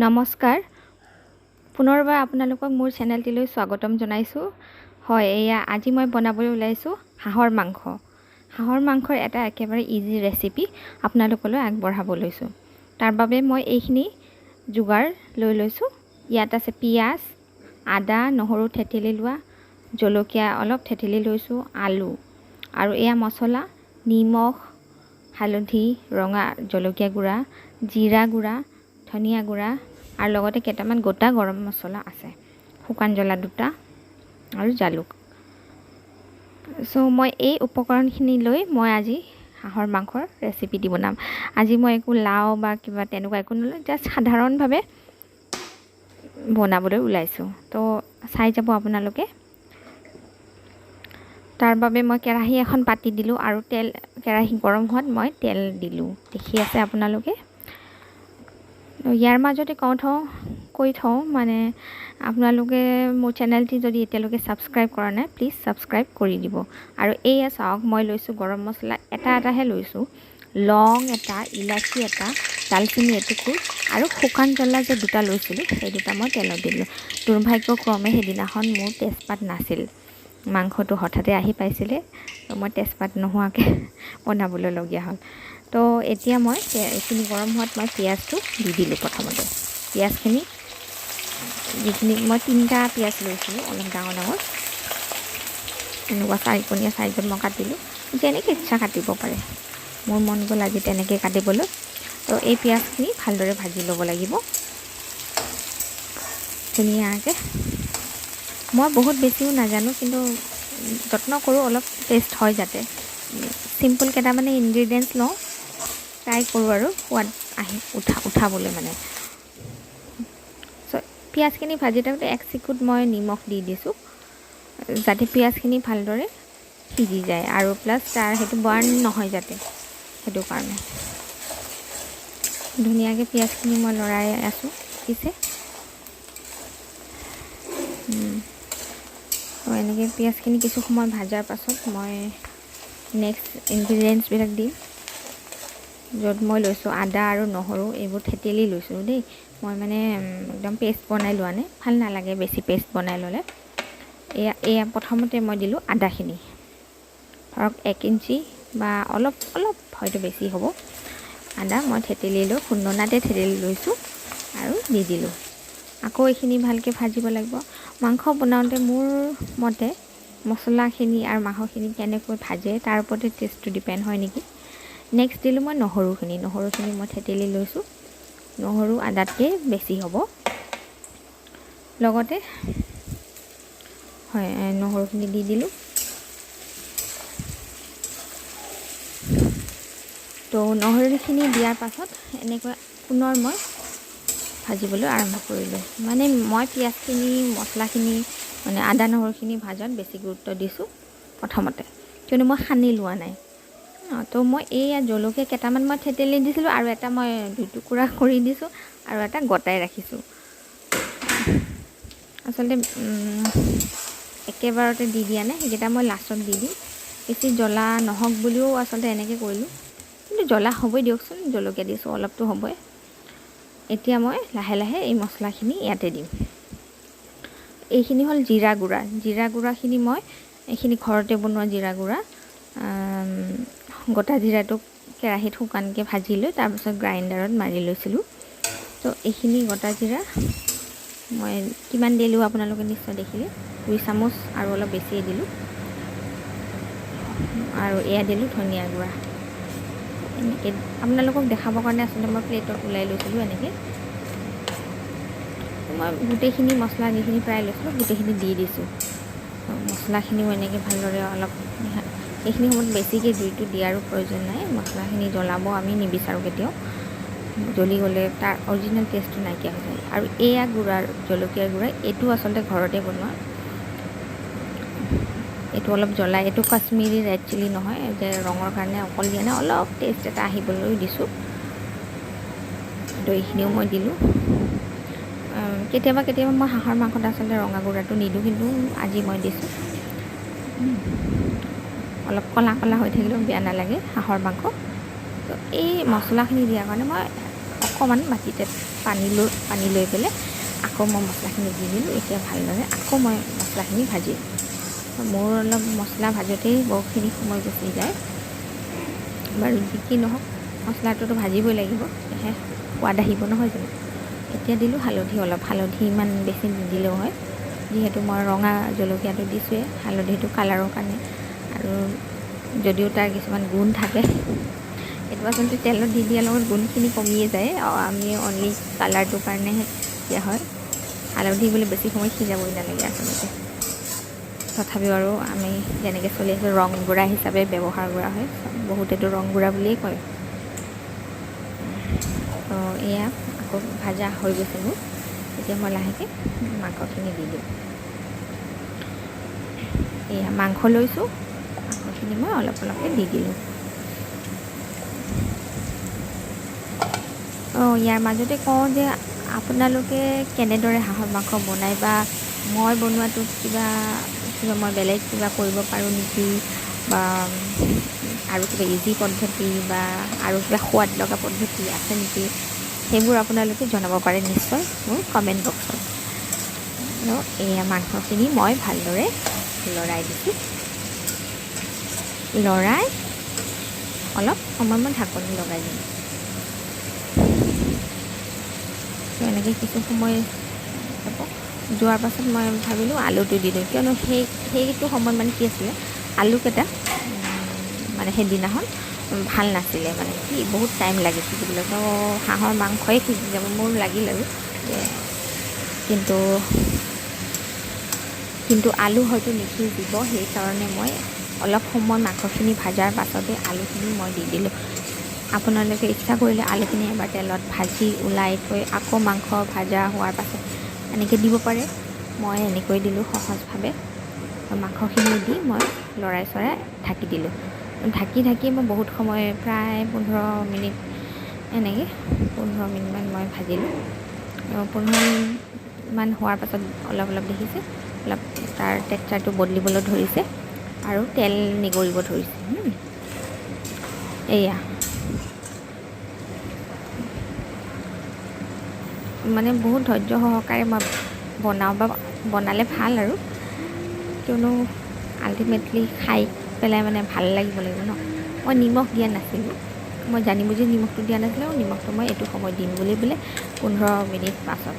নমস্কাৰ পুনৰবাৰ আপোনালোকক মোৰ চেনেলটিলৈ স্বাগতম জনাইছোঁ হয় এয়া আজি মই বনাবলৈ ওলাইছোঁ হাঁহৰ মাংস হাঁহৰ মাংসৰ এটা একেবাৰে ইজি ৰেচিপি আপোনালোকলৈ আগবঢ়াব লৈছোঁ তাৰ বাবে মই এইখিনি যোগাৰ লৈ লৈছোঁ ইয়াত আছে পিয়াজ আদা নহৰু থেতেলি লোৱা জলকীয়া অলপ থেতেলি লৈছোঁ আলু আৰু এয়া মছলা নিমখ হালধি ৰঙা জলকীয়া গুড়া জিৰা গুড়া ধনিয়া গুড়া আৰু লগতে কেইটামান গোটা গৰম মছলা আছে শুকান জ্বলা দুটা আৰু জালুক মই এই উপকৰণখিনি লৈ মই আজি হাঁহৰ মাংসৰ ৰেচিপিটি বনাম আজি মই একো লাও বা কিবা তেনেকুৱা একো নলওঁ জাষ্ট সাধাৰণভাৱে বনাবলৈ ওলাইছোঁ তো চাই যাব আপোনালোকে তাৰ বাবে মই কেৰাহী এখন পাতি দিলোঁ আৰু তেল কেৰাহী গৰম হোৱাত মই তেল দিলোঁ দেখি আছে আপোনালোকে ইয়াৰ মাজতে কৈ থওঁ মানে আপোনালোকে মোৰ চেনেলটি যদি এতিয়ালৈকে ছাবস্ক্ৰাইব কৰা নাই প্লিজ ছাবস্ক্ৰাইব কৰি দিব আৰু এয়া চাওক মই লৈছোঁ গৰম মছলা এটাহে লৈছোঁ লং এটা ইলাচি এটা ডালচেনি এটুকুৰ আৰু শুকান জ্বলা যে দুটা লৈছিলোঁ সেই দুটা মই তেলত দিলোঁ দুৰ্ভাগ্যক্ৰমে সেইদিনাখন মোৰ তেজপাত নাছিল মাংসটো হঠাতে আহি পাইছিলে তো মই তেজপাত নোহোৱাকৈ বনাবলৈলগীয়া হ'ল তো এতিয়া মই এইখিনি গৰম হোৱাত মই পিঁয়াজটো দি দিলোঁ প্ৰথমতে পিঁয়াজখিনি যিখিনি মই 3টা পিঁয়াজ লৈছিলোঁ অলপ ডাঙৰ এনেকুৱা চাৰিকণীয়া চাইজত মই কাটিলোঁ যেনেকৈ ইচ্ছা কাটিব পাৰে মোৰ মন গ'ল আজি তেনেকৈ কাটিবলৈ তো এই পিঁয়াজখিনি ভালদৰে ভাজি ল'ব লাগিব ধুনীয়াকৈ মই বহুত বেছিও নাজানো কিন্তু যত্ন কৰোঁ অলপ টেষ্ট হয় যাতে চিম্পল কেইটামানে ইনগ্ৰিডিয়েণ্টছ লওঁ ট্ৰাই কৰোঁ আৰু সোৱাদ উঠাবলৈ মানে পিঁয়াজখিনি ভাজি থাকোঁতে এক চিকুট মই নিমখ দি দিছোঁ যাতে পিঁয়াজখিনি ভালদৰে সিজি যায় আৰু প্লাছ তাৰ সেইটো বাৰ্ণ নহয় যাতে সেইটো কাৰণে ধুনীয়াকৈ পিঁয়াজখিনি মই লৰাই আছোঁ পিছে এনেকৈ পিঁয়াজখিনি কিছু সময় ভাজাৰ পাছত মই নেক্সট ইনগ্ৰিডিয়েণ্টছবিলাক দিম য'ত মই লৈছোঁ আদা আৰু নহৰু এইবোৰ থেতেলি লৈছোঁ দেই মই মানে একদম পেষ্ট বনাই লোৱা নাই ভাল নালাগে বেছি পেষ্ট বনাই ল'লে এয়া প্ৰথমতে মই দিলোঁ আদাখিনি ধৰক 1 ইঞ্চি বা অলপ হয়তো বেছি হ'ব আদা মই থেতেলি লৈ খুন্দনাতে থেতেলি লৈছোঁ আৰু দি দিলোঁ আকৌ এইখিনি ভালকৈ ভাজিব লাগিব মাংস বনাওঁতে মোৰ মতে মছলাখিনি আৰু মাংসখিনি কেনেকৈ ভাজে তাৰ ওপৰতে টেষ্টটো ডিপেণ্ড হয় নেকি নেক্সট দিলোঁ মই নহৰুখিনি মই থেতেলি লৈছোঁ নহৰু আদাতকৈ বেছি হ'ব লগতে হয় নহৰুখিনি দি দিলোঁ তো নহৰুখিনি দিয়াৰ পাছত এনেকৈ পুনৰ মই ভাজিবলৈ আৰম্ভ কৰিলোঁ মানে মই পিঁয়াজখিনি মছলাখিনি মানে আদা নহৰুখিনি ভাজাত বেছি গুৰুত্ব দিছোঁ প্ৰথমতে কিয়নো মই সানি লোৱা নাই তো মই এয়া জলকীয়া কেইটামান মই থেতেলি দিছিলোঁ আৰু এটা মই 2 টুকুৰা কৰি দিছোঁ আৰু এটা গটাই ৰাখিছোঁ আচলতে একেবাৰতে দি দিয়া নাই সেইকেইটা মই লাষ্টত দি দিম বেছি জ্বলা নহওক বুলিও আচলতে এনেকৈ কৰিলোঁ কিন্তু জ্বলা হ'বই দিয়কচোন জলকীয়া দিছোঁ অলপতো হ'বই এতিয়া মই লাহে লাহে এই মছলাখিনি ইয়াতে দিম এইখিনি হ'ল জিৰা গুড়াখিনি মই এইখিনি ঘৰতে বনোৱা জিৰা গুড়া গোটা জিৰাটো কেৰাহীত শুকানকৈ ভাজি লৈ তাৰপিছত গ্ৰাইণ্ডাৰত মাৰি লৈছিলোঁ তো এইখিনি গোটা জিৰা মই কিমান দিলোঁ আপোনালোকে নিশ্চয় দেখিলে 2 চামুচ আৰু অলপ বেছিয়ে দিলোঁ আৰু এয়া দিলোঁ ধনিয়া গুড়া এনেকৈ আপোনালোকক দেখাবৰ কাৰণে আচলতে মই প্লেটত ওলাই লৈছিলোঁ এনেকৈ মই গোটেইখিনি মছলা যিখিনি প্ৰায় লৈছিলোঁ গোটেইখিনি দি দিছোঁ মছলাখিনিও এনেকৈ ভালদৰে অলপ এইখিনি সময়ত বেছিকৈ জুইটো দিয়াৰো প্ৰয়োজন নাই মছলাখিনি জ্বলাব আমি নিবিচাৰোঁ কেতিয়াও জ্বলি গ'লে তাৰ অৰিজিনেল টেষ্টটো নাইকিয়া হৈ যায় আৰু এয়া গুড়াৰ জলকীয়াৰ গুড়া এইটো আচলতে ঘৰতে বনোৱা এইটো অলপ জ্বলাই এইটো কাশ্মীৰী ৰেড চিলি নহয় যে ৰঙৰ কাৰণে অকল দিয়া নাই অলপ টেষ্ট এটা আহিবলৈ দিছোঁ তো এইখিনিও মই দিলোঁ কেতিয়াবা মই হাঁহৰ মাংসত আচলতে ৰঙা গুড়াটো নিদিওঁ কিন্তু আজি মই দিছোঁ অলপ কলা হৈ থাকিলেও বেয়া নালাগে হাঁহৰ মাংস তো এই মছলাখিনি দিয়াৰ কাৰণে মই অকণমান বাতিতে পানী লৈ পেলাই আকৌ মই মছলাখিনি দি দিলোঁ। এতিয়া ভালদৰে আকৌ মই মছলাখিনি ভাজিম। মোৰ অলপ মছলা ভাজোঁতেই বহুতখিনি সময় গুচি যায়। বাৰু যি কি নহওক মছলাটোতো ভাজিবই লাগিব, তেতিয়াহে সোৱাদ আহিব নহয় জানো। এতিয়া দিলোঁ হালধি অলপ, হালধি ইমান বেছি নিদিলেও হয়, যিহেতু মই ৰঙা জলকীয়াটো দিছোঁৱেই হালধিটো কালাৰৰ কাৰণে। আৰু যদিও তাৰ কিছুমান গুণ থাকে, এইটো আচলতে তেলত দি দিয়াৰ লগত গুণখিনি কমিয়ে যায়। আমি অনলি কালাৰটোৰ কাৰণেহে দিয়া হয়। হালধি বোলে বেছি সময় সিজাবই নালাগে আচলতে। তথাপিও আৰু আমি যেনেকৈ চলি আছোঁ ৰং গুড়া হিচাপে ব্যৱহাৰ কৰা হয়, বহুতেতো ৰং গুড়া বুলিয়েই কয়। তো এয়া আকৌ ভাজা হৈ গৈছে মোৰ। এতিয়া মই লাহেকৈ মাংসখিনি দি দিওঁ। এয়া মাংস লৈছোঁ, মাংসখিনি মই অলপ অলপকৈ দি দিলোঁ। ইয়াৰ মাজতে কওঁ যে আপোনালোকে কেনেদৰে হাঁহৰ মাংস বনায়, বা মই বনোৱাটোত কিবা মই বেলেগ কিবা কৰিব পাৰোঁ নেকি, বা আৰু কিবা ইজি পদ্ধতি বা আৰু কিবা সোৱাদ লগা পদ্ধতি আছে নেকি, সেইবোৰ আপোনালোকে জনাব পাৰে নিশ্চয় মোৰ কমেণ্ট বক্সত। এয়া মাংসখিনি মই ভালদৰে লৰাই দিছোঁ। লৰাই অলপ সময় মই ঢাকনি লগাই দিম। তো এনেকৈ কিছু সময় যাব যোৱাৰ পাছত মই ভাবিলোঁ আলুটো দি দিওঁ, কিয়নো সেইটো সময়ত মানে কি আছিলে, আলুকেইটা মানে সেইদিনাখন ভাল নাছিলে, মানে কি বহুত টাইম লাগে সিজিবলৈ। তো হাঁহৰ মাংসই সিজি যাব মোৰ লাগিল আৰু কিন্তু আলু হয়তো নিসিজিব, সেইকাৰণে মই অলপ সময় মাংসখিনি ভাজাৰ পাছতে আলুখিনি মই দি দিলোঁ। আপোনালোকে ইচ্ছা কৰিলে আলুখিনি এবাৰ তেলত ভাজি ওলাই থৈ আকৌ মাংস ভাজা হোৱাৰ পাছত এনেকৈ দিব পাৰে। মই এনেকৈ দিলোঁ সহজভাৱে। মাংসখিনি দি মই লৰাই চৰাই ঢাকি দিলোঁ। ঢাকি মই বহুত সময় প্ৰায় 15 মিনিট এনেকৈ 15 মিনিটমান মই ভাজিলোঁ। 15 মিনিটমান হোৱাৰ পাছত অলপ দেখিছে অলপ তাৰ টেক্সাৰটো বদলিবলৈ ধৰিছে আৰু তেল নিগৰিব ধৰিছে। এয়া মানে বহুত ধৈৰ্য সহকাৰে মই বনাওঁ, বা বনালে ভাল আৰু, কিয়নো আল্টিমেটলি খাই পেলাই মানে ভাল লাগিব ন। মই নিমখ দিয়া নাছিলোঁ, মই জানি বুজি নিমখটো দিয়া নাছিলোঁ। নিমখটো মই এইটো সময় দিম বুলি 15 মিনিট পাছত,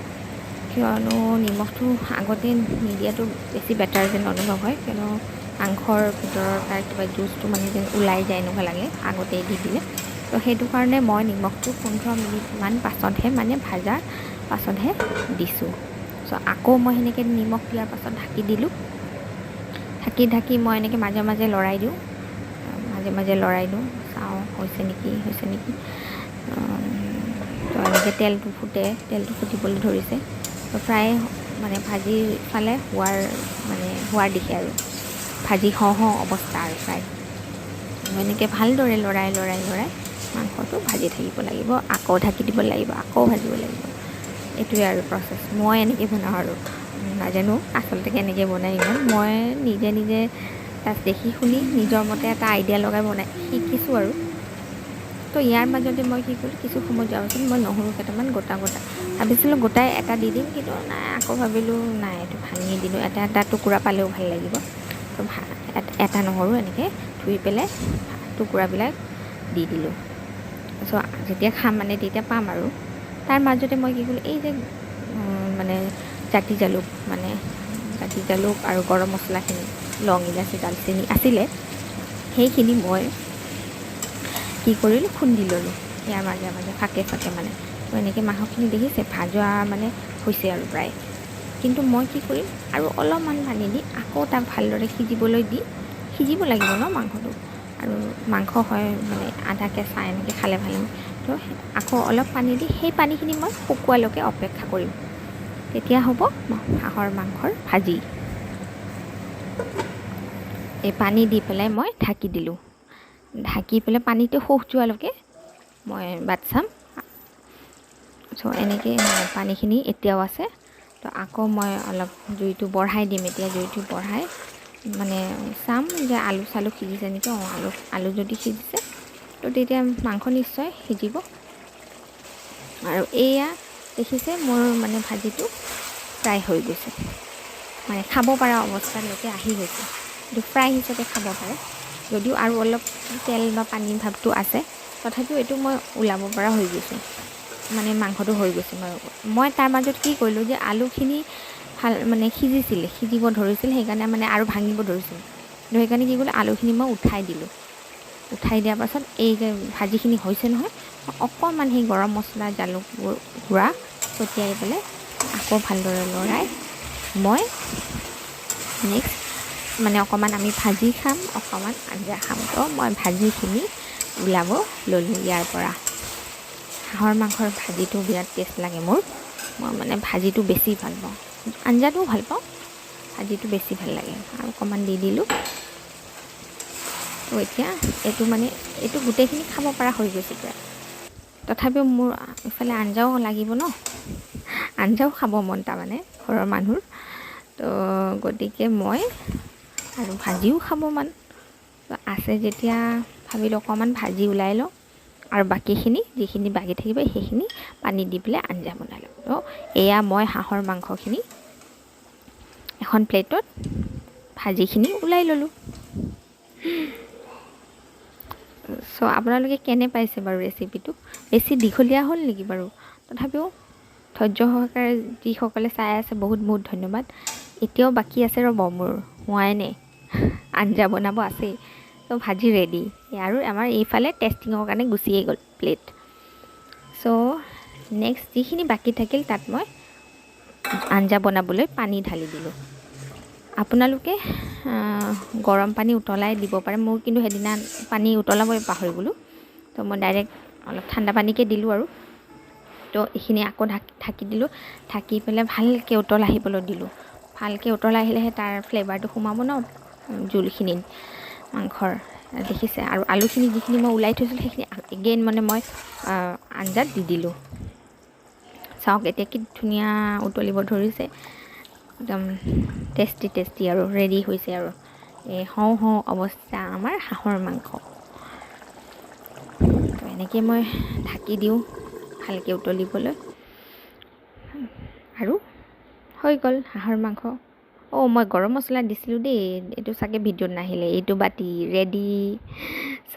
কিয়নো নিমখটো আগতে নিদিয়াটো বেছি বেটাৰ যেন অনুভৱ হয়, কিয়নো মাংসৰ ভিতৰৰ তাৰ কিবা জুচটো মানে যেন ওলাই যায় এনেকুৱা লাগে আগতেই দি দিলে। তো সেইটো কাৰণে মই নিমখটো 15 মিনিটমান পাছতহে, মানে ভাজাৰ পাছতহে দিছোঁ। আকৌ মই সেনেকৈ নিমখ দিয়াৰ পাছত ঢাকি দিলোঁ। ঢাকি মই এনেকৈ মাজে মাজে লৰাই দিওঁ, চাওঁ হৈছে নেকি। তো এনেকৈ তেলটো ফুটিবলৈ ধৰিছে। তো প্ৰায় মানে ভাজি ফালে হোৱাৰ দিশে আৰু ভাজি হওঁ অৱস্থা আৰু প্ৰায় এনেকৈ ভালদৰে লৰাই মাংসটো ভাজি থাকিব লাগিব, আকৌ ঢাকি দিব লাগিব, আকৌ ভাজিব লাগিব। এইটোৱে আৰু প্ৰচেছ। মই এনেকৈ বনাওঁ আৰু নাজানো আচলতে কেনেকৈ বনাই ইমান। মই নিজে তাত দেখি শুনি নিজৰ মতে এটা আইডিয়া লগাই বনাই শিকিছোঁ আৰু। তো ইয়াৰ মাজতে মই কি কৰিলোঁ, কিছু সময় যোৱাৰ পাছত মই নহৰু কেইটামান গোটা ভাবিছিলোঁ গোটাই এটা দি দিম, কিন্তু নাই, আকৌ ভাবিলোঁ নাই, এইটো ভাঙি দিলোঁ। এটা টুকুৰা পালেও ভাল লাগিব। তো এটা নহৰু এনেকৈ ধুই পেলাই টুকুৰাবিলাক দি দিলোঁ। যেতিয়া খাম মানে তেতিয়া পাম আৰু। তাৰ মাজতে মই কি কৰিলোঁ, এই যে মানে জাতি জালুক আৰু গৰম মছলাখিনি, লং, ইলাচি, দালচেনি আছিলে, সেইখিনি মই কি কৰিলোঁ, খুন্দি ল'লোঁ ইয়াৰ মাজে ফাকে মানে। তো এনেকৈ মাংসখিনি দেখিছে ভাজা মানে হৈছে আৰু প্ৰায়। কিন্তু মই কি কৰিম, আৰু অলপমান পানী দি আকৌ তাক ভালদৰে সিজিব লাগিব ন মাংসটো, আৰু মাংস হয় মানে আধা কেঁচা, এনেকৈ খালে ভাল নহয়। তো আকৌ অলপ পানী দি সেই পানীখিনি মই শুকোৱালৈকে অপেক্ষা কৰিম, তেতিয়া হ'ব হাঁহৰ মাংসৰ ভাজি। এই পানী দি পেলাই মই ঢাকি দিলোঁ। ঢাকি পেলাই পানীটো শোহ যোৱালৈকে মই বাট চাম। এনেকৈ পানীখিনি এতিয়াও আছে। তো আকৌ মই অলপ জুইটো বঢ়াই দিম। এতিয়া জুইটো বঢ়াই মানে চাম যে আলু সিজিছে নেকি। আলু যদি সিজিছে তো তেতিয়া মাংস নিশ্চয় সিজিব। আৰু এয়া দেখিছে মোৰ মানে ভাজিটো প্ৰায় হৈ গৈছে, মানে খাব পৰা অৱস্থালৈকে আহি গৈছে। এইটো ফ্ৰাই হিচাপে খাব পাৰে, যদিও আৰু অলপ তেল বা পানী ভাৱটো আছে, তথাপিও এইটো মই ওলাব পৰা হৈ গৈছোঁ, মানে মাংসটো হৈ গৈছে। মই তাৰ মাজত কি কৰিলোঁ যে আলুখিনি ভাল মানে সিজিব ধৰিছিল, সেইকাৰণে মানে আৰু ভাঙিব ধৰিছিল। সেইকাৰণে কি কৰিলোঁ, আলুখিনি মই উঠাই দিলোঁ। উঠাই দিয়াৰ পাছত এই যে ভাজিখিনি হৈছে নহয়, অকণমান সেই গৰম মছলা জালুক গুড়া ছটিয়াই পেলাই আকৌ ভালদৰে লৰাই মই নেক্সট মানে অকণমান আমি ভাজি খাম, অকণমান আঞ্জা খাম। তো মই ভাজিখিনি ওলাব ল'লোঁ ইয়াৰ পৰা। হাঁহৰ মাংসৰ ভাজিটো বিৰাট টেষ্ট লাগে মোৰ, মই মানে ভাজিটো বেছি ভাল পাওঁ, আঞ্জাটোও ভাল পাওঁ, ভাজিটো বেছি ভাল লাগে। আৰু অকণমান দি দিলোঁ। তো এতিয়া এইটো গোটেইখিনি খাব পৰা হৈ গৈছে প্ৰায়। তথাপিও মোৰ ইফালে আঞ্জাও লাগিব ন, আঞ্জাও খাব মন তাৰমানে ঘৰৰ মানুহৰ। তো গতিকে মই আৰু ভাজিও খাব মন আছে যেতিয়া ভাবিলোঁ অকণমান ভাজি ওলাই লওঁ, আৰু বাকীখিনি যিখিনি বাকী থাকিব সেইখিনি পানী দি পেলাই আঞ্জা বনাই লওঁ। তো এয়া মই হাঁহৰ মাংসখিনি এখন প্লেটত ভাজিখিনি ওলাই ল'লোঁ। চ' আপোনালোকে কেনে পাইছে বাৰু ৰেচিপিটো? বেছি দীঘলীয়া হ'ল নেকি বাৰু? তথাপিও ধৈৰ্য সহকাৰে যিসকলে চাই আছে বহুত বহুত ধন্যবাদ। এতিয়াও বাকী আছে ৰ'ব, মোৰ হোৱাই নাই, আঞ্জা বনাব আছেই। ত' ভাজি ৰেডি, আৰু আমাৰ এইফালে টেষ্টিঙৰ কাৰণে গুচিয়ে গ'ল প্লেট। চ' নেক্সট যিখিনি বাকী থাকিল তাত মই আঞ্জা বনাবলৈ পানী ঢালি দিলোঁ। আপোনালোকে গৰম পানী উতলাই দিব পাৰে, মোৰ কিন্তু সেইদিনা পানী উতলাবই পাহৰি গ'লোঁ। তো মই ডাইৰেক্ট অলপ ঠাণ্ডা পানীকে দিলোঁ আৰু। তো এইখিনি আকৌ ঢাকি দিলোঁ, ঢাকি পেলাই ভালকৈ উতল আহিবলৈ দিলোঁ। ভালকৈ উতল আহিলেহে তাৰ ফ্লেভাৰটো সোমাব ন জোলখিনিত মাংসৰ, দেখিছে। আৰু আলুখিনি যিখিনি মই ওলাই থৈছিলোঁ সেইখিনি এগেইন মানে মই আঞ্জাত দি দিলোঁ। চাওক এতিয়া কি ধুনীয়া উতলিব ধৰিছে, একদম টেষ্টি আৰু ৰেডি হৈছে আৰু এই হওঁ অৱস্থা আমাৰ হাঁহৰ মাংস। তো এনেকৈ মই ঢাকি দিওঁ ভালকৈ উতলিবলৈ, আৰু হৈ গ'ল হাঁহৰ মাংস। মই গৰম মছলা দিছিলোঁ দেই, এইটো চাগে ভিডিঅ'ত নাহিলে, এইটো বাতি ৰেডি। চ'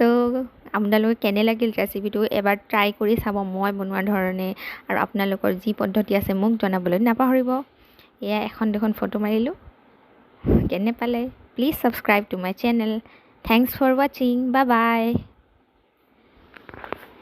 আপোনালোকে কেনে লাগিল ৰেচিপিটো এবাৰ ট্ৰাই কৰি চাব মই বনোৱা ধৰণে, আৰু আপোনালোকৰ যি পদ্ধতি আছে মোক জনাবলৈ নাপাহৰিব। এয়া এখন দুখন ফটো মাৰিলোঁ, কেনে পালে? Please subscribe to my channel. Thanks for ৱাচিং, বাই বাই।